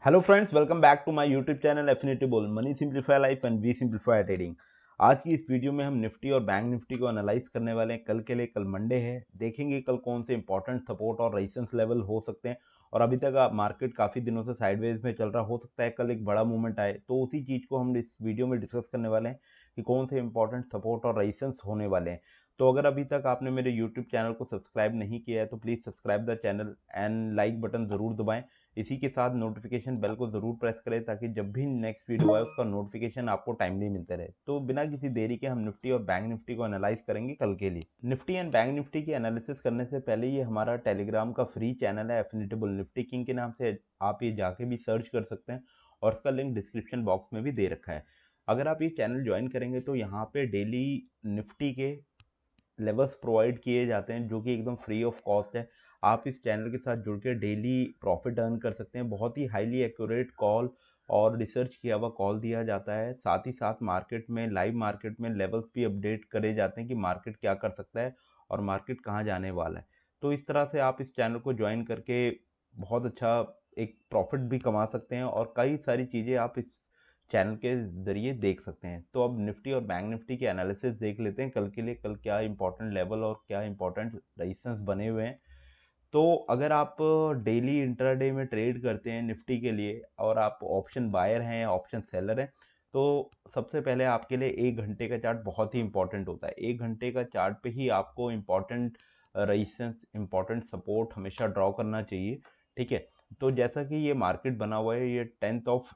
Hello friends, welcome back to my YouTube channel Affinity Bull Money simplify life and we simplify trading. आज की इस video में हम Nifty और bank Nifty को एनालाइज करने वाले हैं। कल के लिए, कल मंडे है, देखेंगे कल कौन से इंपॉर्टेंट सपोर्ट और रेजिस्टेंस लेवल हो सकते हैं। और अभी तक मार्केट काफ़ी दिनों से साइडवेज में चल रहा, हो सकता है कल एक बड़ा मूवमेंट आए, तो उसी चीज़ को हम इस वीडियो में डिस्कस करने वाले हैं कि कौन से इंपॉर्टेंट सपोर्ट और रेजिस्टेंस होने वाले हैं। तो अगर अभी तक आपने मेरे यूट्यूब चैनल को सब्सक्राइब नहीं किया है तो please subscribe the channel and like button ज़रूर दबाएं। इसी के साथ नोटिफिकेशन बेल को ज़रूर प्रेस करें ताकि जब भी नेक्स्ट वीडियो आए उसका नोटिफिकेशन आपको टाइमली मिलते रहे। तो बिना किसी देरी के हम निफ्टी और बैंक निफ्टी को एनालाइज करेंगे कल के लिए। निफ्टी एंड बैंक निफ्टी की एनालिसिस करने से पहले ये हमारा टेलीग्राम का फ्री चैनल है एफिनिटी बुल निफ्टी किंग के नाम से, आप ये जाके भी सर्च कर सकते हैं और इसका लिंक डिस्क्रिप्शन बॉक्स में भी दे रखा है। अगर आप ये चैनल ज्वाइन करेंगे तो यहाँ पे डेली निफ्टी के लेवल्स प्रोवाइड किए जाते हैं जो कि एकदम फ्री ऑफ कॉस्ट है। आप इस चैनल के साथ जुड़ के डेली प्रॉफिट अर्न कर सकते हैं। बहुत ही हाईली एक्यूरेट कॉल और रिसर्च किया हुआ कॉल दिया जाता है। साथ ही साथ मार्केट में, लाइव मार्केट में लेवल्स भी अपडेट करे जाते हैं कि मार्केट क्या कर सकता है और मार्केट कहाँ जाने वाला है। तो इस तरह से आप इस चैनल को ज्वाइन करके बहुत अच्छा एक प्रॉफिट भी कमा सकते हैं और कई सारी चीज़ें आप इस चैनल के ज़रिए देख सकते हैं। तो अब निफ्टी और बैंक निफ्टी के एनालिसिस देख लेते हैं कल के लिए, कल क्या इंपॉर्टेंट लेवल और क्या इंपॉर्टेंट रेजिस्टेंस बने हुए हैं। तो अगर आप डेली इंट्राडे में ट्रेड करते हैं निफ्टी के लिए और आप ऑप्शन बायर हैं या ऑप्शन सेलर हैं, तो सबसे पहले आपके लिए 1 घंटे का चार्ट बहुत ही इंपॉर्टेंट होता है। 1 घंटे का चार्ट पे ही आपको इंपॉर्टेंट रेजिस्टेंस, इंपॉर्टेंट सपोर्ट हमेशा ड्रॉ करना चाहिए। ठीक है, तो जैसा कि ये मार्केट बना हुआ है, ये 10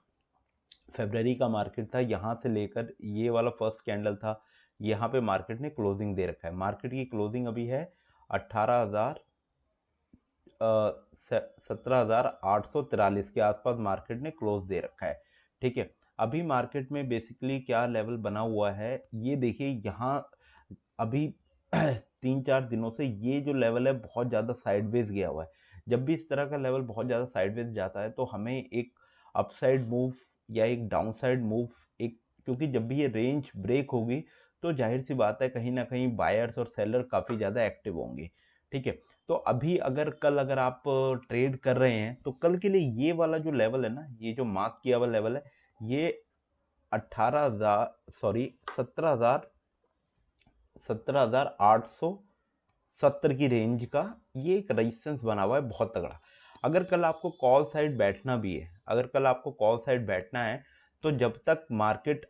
फरवरी का मार्केट था। यहाँ से लेकर ये वाला फर्स्ट कैंडल था, यहाँ पे मार्केट ने क्लोजिंग दे रखा है। मार्केट की क्लोजिंग अभी है 18,000 17,843 के आसपास मार्केट ने क्लोज दे रखा है। ठीक है, अभी मार्केट में बेसिकली क्या लेवल बना हुआ है ये देखिए। यहाँ अभी 3-4 दिनों से ये जो लेवल है बहुत ज़्यादा साइडवेज गया हुआ है। जब भी इस तरह का लेवल बहुत ज़्यादा साइडवेज जाता है तो हमें एक अपसाइड मूव या एक डाउनसाइड मूव, एक, क्योंकि जब भी ये रेंज ब्रेक होगी तो जाहिर सी बात है कहीं ना कहीं बायर्स और सेलर काफ़ी ज़्यादा एक्टिव होंगे। ठीक है, तो अभी अगर आप ट्रेड कर रहे हैं तो कल के लिए ये वाला जो लेवल है ना, ये जो मार्क किया हुआ लेवल है, ये 18,000 सॉरी 17,870 की रेंज का ये एक रेजिस्टेंस बना हुआ है बहुत तगड़ा। अगर कल आपको कॉल साइड बैठना भी है, अगर कल आपको कॉल साइड बैठना है तो जब तक मार्केट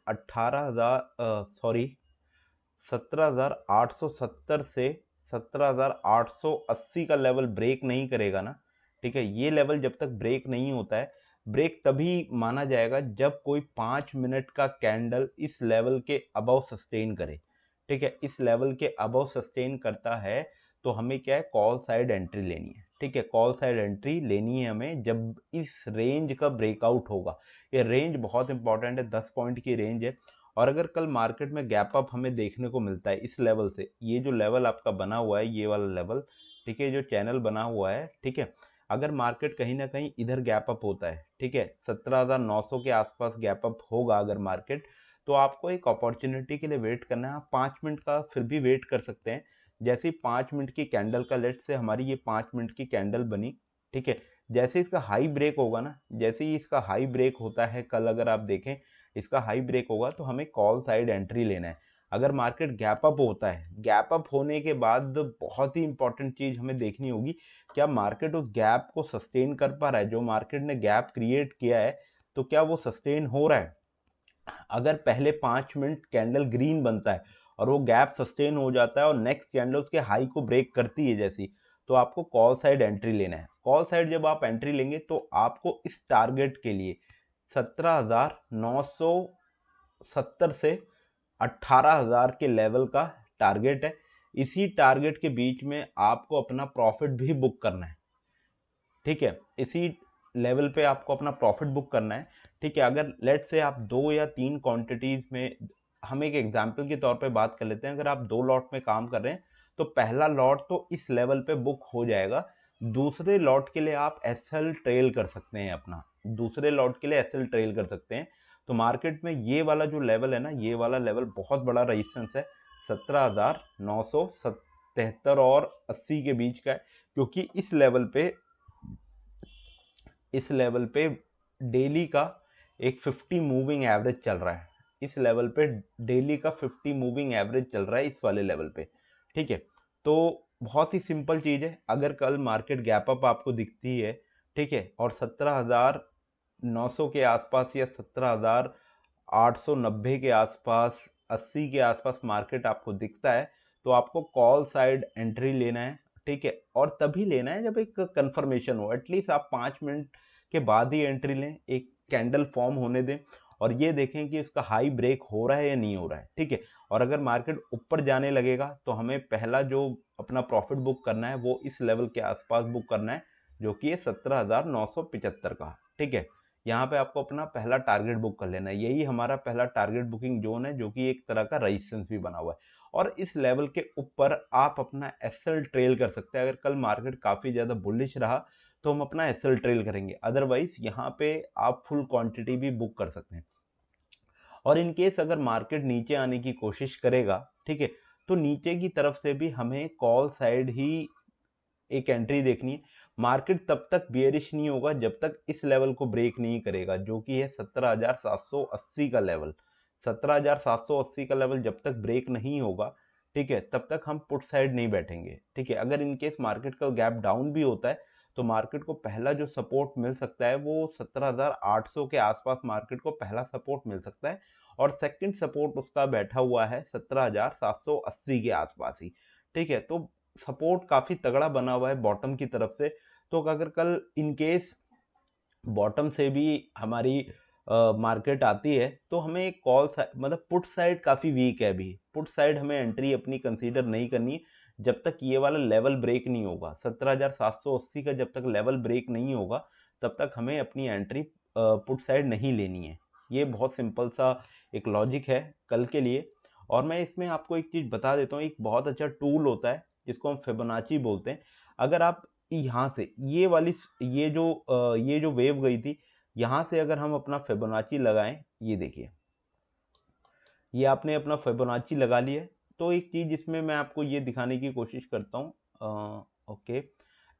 17,870 से 17,880 का लेवल ब्रेक नहीं करेगा ना, ठीक है, ये लेवल जब तक ब्रेक नहीं होता है, ब्रेक तभी माना जाएगा जब कोई 5 मिनट का कैंडल इस लेवल के अबव सस्टेन करे। ठीक है, इस लेवल के अबव सस्टेन करता है तो हमें क्या है, कॉल साइड एंट्री लेनी है। ठीक है, कॉल साइड एंट्री लेनी है हमें जब इस रेंज का ब्रेकआउट होगा। ये रेंज बहुत इंपॉर्टेंट है, 10 पॉइंट की रेंज है। और अगर कल मार्केट में गैप अप हमें देखने को मिलता है इस लेवल से, ये जो लेवल आपका बना हुआ है, ये वाला लेवल, ठीक है, जो चैनल बना हुआ है, ठीक है, अगर मार्केट कहीं ना कहीं इधर गैप अप होता है, ठीक है, 17,900 के आसपास गैप अप होगा अगर मार्केट, तो आपको एक अपॉर्चुनिटी के लिए वेट करना है। आप 5 मिनट का फिर भी वेट कर सकते हैं। जैसे ही 5 मिनट की कैंडल का, लेट से हमारी ये 5 मिनट की कैंडल बनी, ठीक है, जैसे इसका हाई ब्रेक होगा ना, जैसे ही इसका हाई ब्रेक होता है कल, अगर आप देखें इसका हाई ब्रेक होगा तो हमें कॉल साइड एंट्री लेना है। अगर मार्केट गैप अप होता है, गैप अप होने के बाद बहुत ही इंपॉर्टेंट चीज हमें देखनी होगी, क्या मार्केट उस गैप को सस्टेन कर पा रहा है। जो मार्केट ने गैप क्रिएट किया है तो क्या वो सस्टेन हो रहा है। अगर पहले 5 मिनट कैंडल ग्रीन बनता है और वो गैप सस्टेन हो जाता है और नेक्स्ट कैंडल उसके हाई को ब्रेक करती है जैसी, तो आपको कॉल साइड एंट्री लेना है। कॉल साइड जब आप एंट्री लेंगे तो आपको इस टारगेट के लिए 17,970 से 18,000 के लेवल का टारगेट है। इसी टारगेट के बीच में आपको अपना प्रॉफिट भी बुक करना है। ठीक है, इसी लेवल पे आपको अपना प्रॉफिट बुक करना है। ठीक है, अगर लेट से आप 2 या 3 क्वांटिटीज में, हम एक एग्जांपल के तौर पे बात कर लेते हैं, अगर आप 2 लॉट में काम कर रहे हैं तो पहला लॉट तो इस लेवल पे बुक हो जाएगा। दूसरे लॉट के लिए आप एसएल ट्रेल कर सकते हैं अपना, दूसरे लॉट के लिए एसएल ट्रेल कर सकते हैं। तो मार्केट में ये वाला जो लेवल है ना, ये वाला लेवल बहुत बड़ा रेजिस्टेंस है, 17,977 और 80 के बीच का है। क्योंकि इस लेवल पे डेली का एक 50 मूविंग एवरेज चल रहा है इस लेवल पे, डेली का 50 मूविंग एवरेज चल रहा है इस वाले लेवल पे, ठीक है। तो बहुत ही सिंपल चीज़ है, अगर कल मार्केट गैप अप आपको दिखती है, ठीक है, और 17,900 के आसपास या 17,890 के आसपास, 80 के आसपास मार्केट आपको दिखता है, तो आपको कॉल साइड एंट्री लेना है, ठीक है। और तभी लेना है जब एक कंफर्मेशन हो, एटलीस्ट आप 5 मिनट के बाद ही एंट्री लें, एक कैंडल फॉर्म होने दें और ये देखें कि इसका हाई ब्रेक हो रहा है या नहीं हो रहा है, ठीक है। और अगर मार्केट ऊपर जाने लगेगा तो हमें पहला जो अपना प्रॉफिट बुक करना है वो इस लेवल के आसपास बुक करना है, जो कि है 17,975 का, ठीक है। यहाँ पे आपको अपना पहला टारगेट बुक कर लेना है, यही हमारा पहला टारगेट बुकिंग जोन है, जो कि एक तरह का रेजिस्टेंस भी बना हुआ है। और इस लेवल के ऊपर आप अपना एसएल ट्रेल कर सकते हैं। अगर कल मार्केट काफ़ी ज़्यादा बुलिश रहा तो हम अपना एसएल ट्रेल करेंगे, अदरवाइज यहाँ पे आप फुल क्वांटिटी भी बुक कर सकते हैं। और इन केस अगर मार्केट नीचे आने की कोशिश करेगा, ठीक है, तो नीचे की तरफ से भी हमें कॉल साइड ही एक एंट्री देखनी है। मार्केट तब तक बियरिश नहीं होगा जब तक इस लेवल को ब्रेक नहीं करेगा, जो कि है 17,780 का लेवल। 17,780 का लेवल जब तक ब्रेक नहीं होगा, ठीक है, तब तक हम पुट साइड नहीं बैठेंगे, ठीक है। अगर इन केस मार्केट का गैप डाउन भी होता है तो मार्केट को पहला जो सपोर्ट मिल सकता है वो 17,800 के आसपास मार्केट को पहला सपोर्ट मिल सकता है, और सेकंड सपोर्ट उसका बैठा हुआ है 17,780 के आसपास ही, ठीक है। तो सपोर्ट काफ़ी तगड़ा बना हुआ है बॉटम की तरफ से। तो अगर कल इन केस बॉटम से भी हमारी मार्केट आती है तो हमें एक कॉल मतलब पुट साइड काफ़ी वीक है अभी, पुट साइड हमें एंट्री अपनी कंसीडर नहीं करनी जब तक ये वाला लेवल ब्रेक नहीं होगा। 17,780 का जब तक लेवल ब्रेक नहीं होगा तब तक हमें अपनी एंट्री पुट साइड नहीं लेनी है। ये बहुत सिंपल सा एक लॉजिक है कल के लिए। और मैं इसमें आपको एक चीज़ बता देता हूँ, एक बहुत अच्छा टूल होता है जिसको हम फिबोनाची बोलते हैं। अगर आप यहाँ से ये वाली ये जो वेव गई थी, यहाँ से अगर हम अपना फिबोनाची लगाएं, ये देखिए, ये आपने अपना फिबोनाची लगा लिया है। तो एक चीज़ इसमें मैं आपको ये दिखाने की कोशिश करता हूँ, ओके,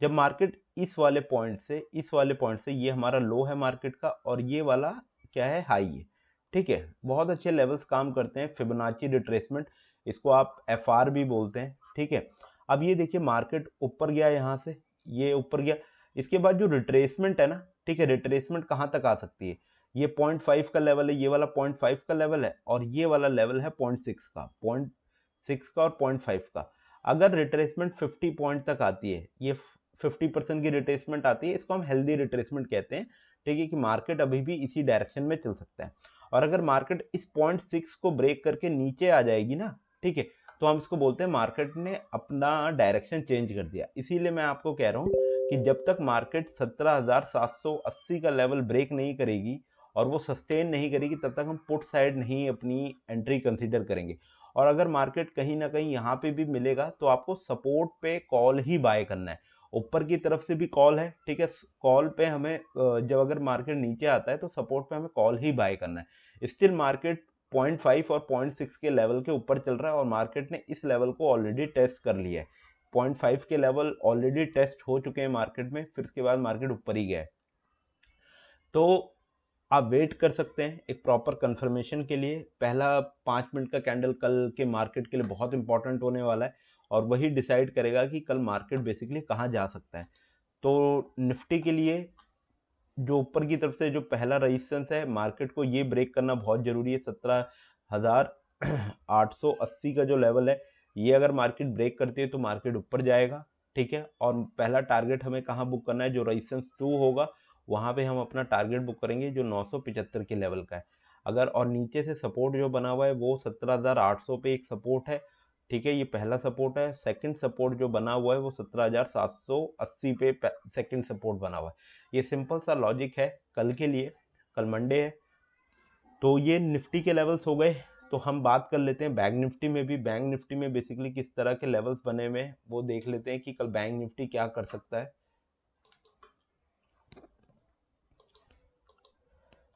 जब मार्केट इस वाले पॉइंट से ये हमारा लो है मार्केट का और ये वाला क्या है, हाई है, ठीक है। बहुत अच्छे लेवल्स काम करते हैं फिबोनाची रिट्रेसमेंट, इसको आप एफआर भी बोलते हैं, ठीक है। अब ये देखिए मार्केट ऊपर गया, यहाँ से ये ऊपर गया, इसके बाद जो रिट्रेसमेंट है ना, ठीक है, रिट्रेसमेंट कहाँ तक आ सकती है, ये 0.5 का लेवल है, ये वाला 0.5 का लेवल है और ये वाला लेवल है 0.6 का, 0.6 का और 0.5 का। अगर रिट्रेसमेंट 50 पॉइंट तक आती है, ये 50% की रिट्रेसमेंट आती है, इसको हम हेल्दी रिट्रेसमेंट कहते हैं, ठीक है, कि मार्केट अभी भी इसी डायरेक्शन में चल सकता है। और अगर मार्केट इस 0.6 को ब्रेक करके नीचे आ जाएगी ना, ठीक है, तो हम इसको बोलते हैं मार्केट ने अपना डायरेक्शन चेंज कर दिया। इसीलिए मैं आपको कह रहा हूँ कि जब तक मार्केट 17,780 का लेवल ब्रेक नहीं करेगी और वो सस्टेन नहीं करेगी तब तक हम पुट साइड नहीं अपनी एंट्री कंसीडर करेंगे। और अगर मार्केट कहीं ना कहीं यहाँ पे भी मिलेगा तो आपको सपोर्ट पे कॉल ही बाय करना है। ऊपर की तरफ से भी कॉल है, ठीक है, कॉल पे हमें जब अगर मार्केट नीचे आता है तो सपोर्ट पे हमें कॉल ही बाय करना है। स्टिल मार्केट 0.5 और 0.6 के लेवल के ऊपर चल रहा है और मार्केट ने इस लेवल को ऑलरेडी टेस्ट कर लिया है। 0.5 के लेवल ऑलरेडी टेस्ट हो चुके हैं मार्केट में, फिर उसके बाद मार्केट ऊपर ही गया है। तो आप वेट कर सकते हैं एक प्रॉपर कंफर्मेशन के लिए। पहला 5 मिनट का कैंडल कल के मार्केट के लिए बहुत इंपॉर्टेंट होने वाला है और वही डिसाइड करेगा कि कल मार्केट बेसिकली कहाँ जा सकता है। तो निफ्टी के लिए जो ऊपर की तरफ से जो पहला रेजिस्टेंस है, मार्केट को ये ब्रेक करना बहुत जरूरी है। 17,880 का जो लेवल है, ये अगर मार्केट ब्रेक करती है तो मार्केट ऊपर जाएगा, ठीक है। और पहला टारगेट हमें कहाँ बुक करना है, जो रेजिस्टेंस 2 होगा वहाँ पे हम अपना टारगेट बुक करेंगे जो 975 के लेवल का है। अगर और नीचे से सपोर्ट जो बना हुआ है वो 17,800 पे एक सपोर्ट है, ठीक है, ये पहला सपोर्ट है। सेकंड सपोर्ट जो बना हुआ है वो 17,780 पे सेकंड सपोर्ट बना हुआ है। ये सिंपल सा लॉजिक है कल के लिए, कल मंडे है। तो ये निफ्टी के लेवल्स हो गए। तो हम बात कर लेते हैं बैंक निफ्टी में भी। बैंक निफ्टी में बेसिकली किस तरह के लेवल्स बने हुए हैं वो देख लेते हैं कि कल बैंक निफ्टी क्या कर सकता है।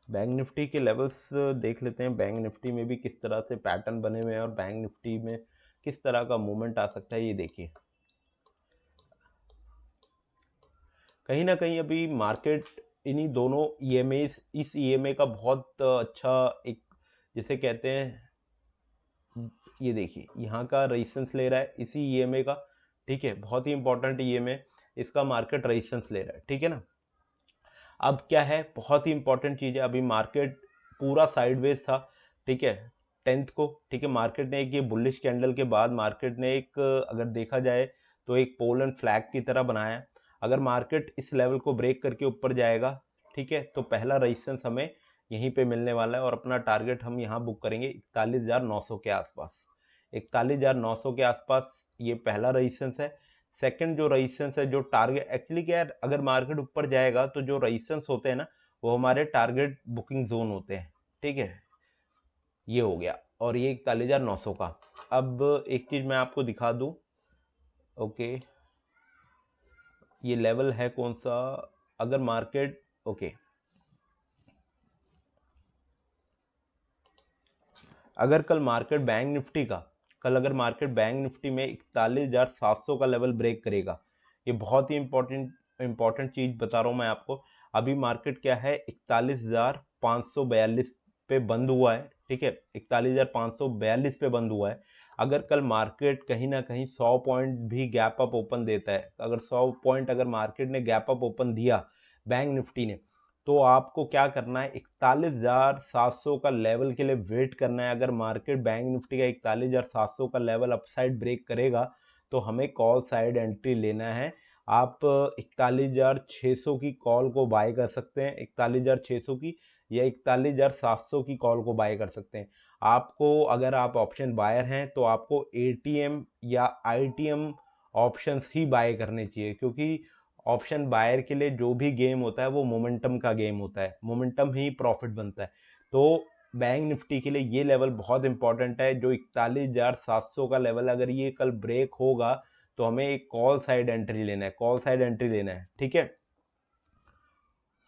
बैंक निफ्टी के लेवल्स देख लेते हैं, बैंक निफ्टी में भी किस तरह से पैटर्न बने हुए हैं और बैंक निफ्टी में किस तरह का मूवमेंट आ सकता है। ये देखिए, कहीं ना कहीं अभी मार्केट इन्हीं दोनों ईएमए, इस ईएमए का बहुत अच्छा एक जिसे कहते हैं, ये देखिए यहाँ का रेजिस्टेंस ले रहा है इसी ईएमए का, ठीक है, बहुत ही इंपॉर्टेंट ईएमए, इसका मार्केट रेजिस्टेंस ले रहा है, ठीक है ना। अब क्या है, बहुत ही इंपॉर्टेंट चीज़ है, अभी मार्केट पूरा साइडवेज था, ठीक है, 10th को, ठीक है, मार्केट ने एक ये बुलिश कैंडल के बाद मार्केट ने एक अगर देखा जाए तो एक पोल एंड फ्लैग की तरह बनाया। अगर मार्केट इस लेवल को ब्रेक करके ऊपर जाएगा, ठीक है, तो पहला रेजिस्टेंस हमें यहीं पे मिलने वाला है और अपना टारगेट हम यहाँ बुक करेंगे 41,900 के आसपास। 41,900 के आसपास ये पहला रेजिस्टेंस है। सेकंड जो रेजिस्टेंस है, जो टारगेट एक्चुअली क्या है, अगर मार्केट ऊपर जाएगा तो जो रेजिस्टेंस होते हैं ना वो हमारे टारगेट बुकिंग जोन होते हैं, ठीक है, ये हो गया, और ये 41,900 का। अब एक चीज मैं आपको दिखा दूं, ओके, ये लेवल है कौन सा, अगर मार्केट, ओके, अगर कल मार्केट बैंक निफ्टी का, कल अगर मार्केट बैंक निफ्टी में 41,700 का लेवल ब्रेक करेगा, ये बहुत ही इंपॉर्टेंट चीज बता रहा हूं मैं आपको। अभी मार्केट क्या है, 41,542 पे बंद हुआ है, ठीक है, 41,542 पे बंद हुआ है। अगर कल मार्केट कहीं ना कहीं 100 पॉइंट भी गैप अप ओपन देता है, अगर 100 पॉइंट अगर मार्केट ने गैप अप ओपन दिया बैंक निफ्टी ने, तो आपको क्या करना है, 41,700 का लेवल के लिए वेट करना है। अगर मार्केट बैंक निफ्टी का 41,700 का लेवल अपसाइड ब्रेक करेगा तो हमें कॉल साइड एंट्री लेना है। आप 41,600 की कॉल को बाय कर सकते हैं, 41,600 की या 41,700 की कॉल को बाय कर सकते हैं। आपको, अगर आप ऑप्शन बायर हैं तो आपको एटीएम या आईटीएम ऑप्शंस ही बाय करने चाहिए, क्योंकि ऑप्शन बायर के लिए जो भी गेम होता है वो मोमेंटम का गेम होता है, मोमेंटम ही प्रॉफिट बनता है। तो बैंक निफ्टी के लिए ये लेवल बहुत इंपॉर्टेंट है, जो 41,700 का लेवल, अगर ये कल ब्रेक होगा तो हमें एक कॉल साइड एंट्री लेना है, कॉल साइड एंट्री लेना है, ठीक है,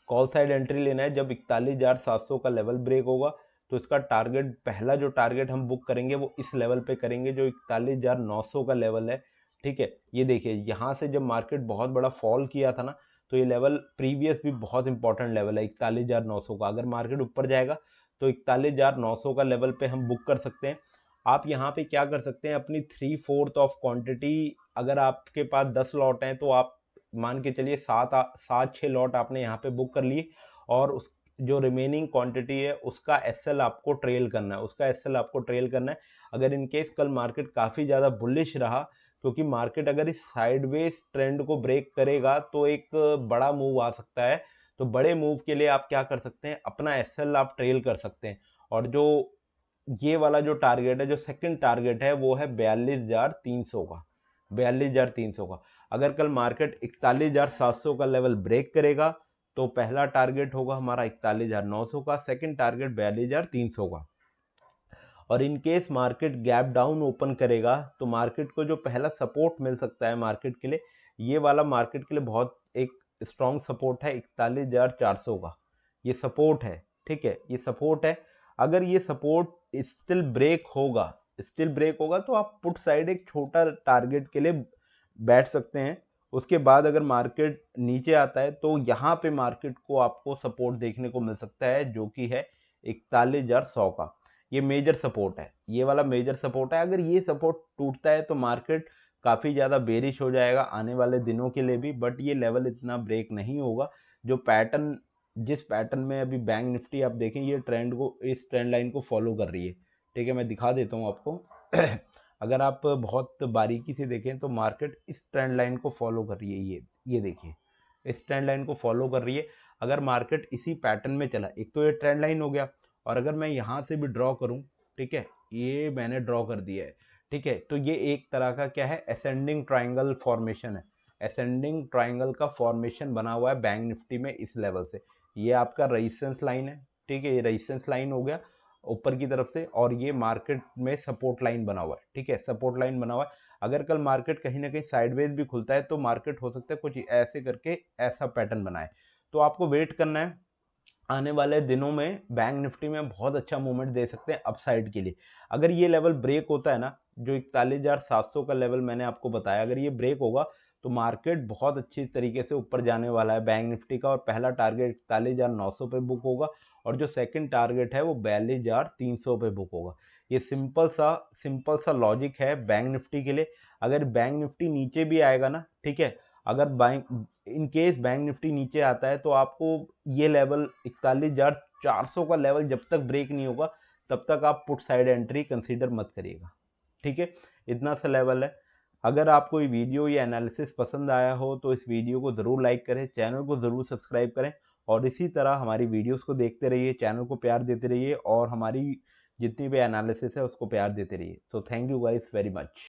कॉल साइड एंट्री लेना है। जब 41,700 का लेवल ब्रेक होगा तो इसका टारगेट, पहला जो टारगेट हम बुक करेंगे वो इस लेवल पे करेंगे जो 41,900 का लेवल है, ठीक है। ये देखिए यहाँ से जब मार्केट बहुत बड़ा फॉल किया था ना, तो ये लेवल प्रीवियस भी बहुत इंपॉर्टेंट लेवल है 41,900 का। अगर मार्केट ऊपर जाएगा तो 41,900 का लेवल पे हम बुक कर सकते हैं। आप यहाँ पे क्या कर सकते हैं, अपनी 3/4 ऑफ क्वांटिटी, अगर आपके पास 10 लॉट हैं तो आप मान के चलिए 7-6 लॉट आपने यहाँ पे बुक कर लिए, और उस जो रिमेनिंग क्वांटिटी है उसका एसएल आपको ट्रेल करना है, उसका एसएल आपको ट्रेल करना है। अगर इनकेस कल मार्केट काफ़ी ज़्यादा बुलिश रहा, क्योंकि मार्केट अगर इस साइडवेज ट्रेंड को ब्रेक करेगा तो एक बड़ा मूव आ सकता है, तो बड़े मूव के लिए आप क्या कर सकते हैं, अपना एसएल आप ट्रेल कर सकते हैं। और जो ये वाला जो टारगेट है, जो सेकंड टारगेट है, वो है 42,300 का, 42,300 का। अगर कल मार्केट 41,700 का लेवल ब्रेक करेगा तो पहला टारगेट होगा हमारा 41,900 का, सेकंड टारगेट 42,300 का। और in case market gap down open करेगा तो मार्केट को जो पहला सपोर्ट मिल सकता है मार्केट के लिए, ये वाला मार्केट के लिए बहुत एक स्ट्रॉन्ग सपोर्ट है 41,400 का, ये सपोर्ट है, ठीक है, ये सपोर्ट है। अगर ये सपोर्ट स्टिल ब्रेक होगा, स्टिल ब्रेक होगा तो आप पुट साइड एक छोटा टारगेट के लिए बैठ सकते हैं। उसके बाद अगर मार्केट नीचे आता है तो यहाँ पे मार्केट को आपको सपोर्ट देखने को मिल सकता है, जो कि है 41,100 का। ये मेजर सपोर्ट है, ये वाला मेजर सपोर्ट है। अगर ये सपोर्ट टूटता है तो मार्केट काफ़ी ज़्यादा बेरिश हो जाएगा आने वाले दिनों के लिए भी, बट ये लेवल इतना ब्रेक नहीं होगा। जो पैटर्न, जिस पैटर्न में अभी बैंक निफ्टी आप देखें, ये ट्रेंड को, इस ट्रेंड लाइन को फॉलो कर रही है, ठीक है, मैं दिखा देता हूँ आपको। अगर आप बहुत बारीकी से देखें तो मार्केट इस ट्रेंड लाइन को फॉलो कर रही है, ये देखिए, इस ट्रेंड लाइन को फॉलो कर रही है। अगर मार्केट इसी पैटर्न में चला, एक तो ये ट्रेंड लाइन हो गया, और अगर मैं यहाँ से भी ड्रॉ करूँ, ठीक है, ये मैंने ड्रॉ कर दिया है, ठीक है, तो ये एक तरह का क्या है, असेंडिंग ट्राइंगल फॉर्मेशन है, असेंडिंग ट्राइंगल का फॉर्मेशन बना हुआ है बैंक निफ्टी में इस लेवल से। ये आपका रेजिस्टेंस लाइन है, ठीक है, ये रेजिस्टेंस लाइन हो गया ऊपर की तरफ से, और ये मार्केट में सपोर्ट लाइन बना हुआ है, ठीक है, सपोर्ट लाइन बना हुआ है। अगर कल मार्केट कहीं ना कहीं साइडवेज भी खुलता है तो मार्केट हो सकता है कुछ ऐसे करके ऐसा पैटर्न बनाए। तो आपको वेट करना है, आने वाले दिनों में बैंक निफ्टी में बहुत अच्छा मूवमेंट दे सकते हैं अपसाइड के लिए। अगर ये लेवल ब्रेक होता है ना, जो 41,700 का लेवल मैंने आपको बताया, अगर ये ब्रेक होगा तो मार्केट बहुत अच्छी तरीके से ऊपर जाने वाला है बैंक निफ्टी का, और पहला टारगेट 41,900 पे बुक होगा और जो सेकंड टारगेट है वो 42,300 पे बुक होगा। ये सिंपल सा लॉजिक है बैंक निफ्टी के लिए। अगर बैंक निफ्टी नीचे भी आएगा ना, ठीक है, अगर bank in case bank Nifty नीचे आता है तो आपको ये लेवल 41,400 का लेवल जब तक ब्रेक नहीं होगा तब तक आप पुट साइड एंट्री कंसीडर मत करिएगा, ठीक है। इतना सा लेवल है। अगर आपको ये वीडियो या एनालिसिस पसंद आया हो तो इस वीडियो को ज़रूर लाइक करें, चैनल को ज़रूर सब्सक्राइब करें और इसी तरह हमारी वीडियोस को देखते रहिए, चैनल को प्यार देते रहिए और हमारी जितनी भी एनालिसिस है उसको प्यार देते रहिए। So thank you guys very much.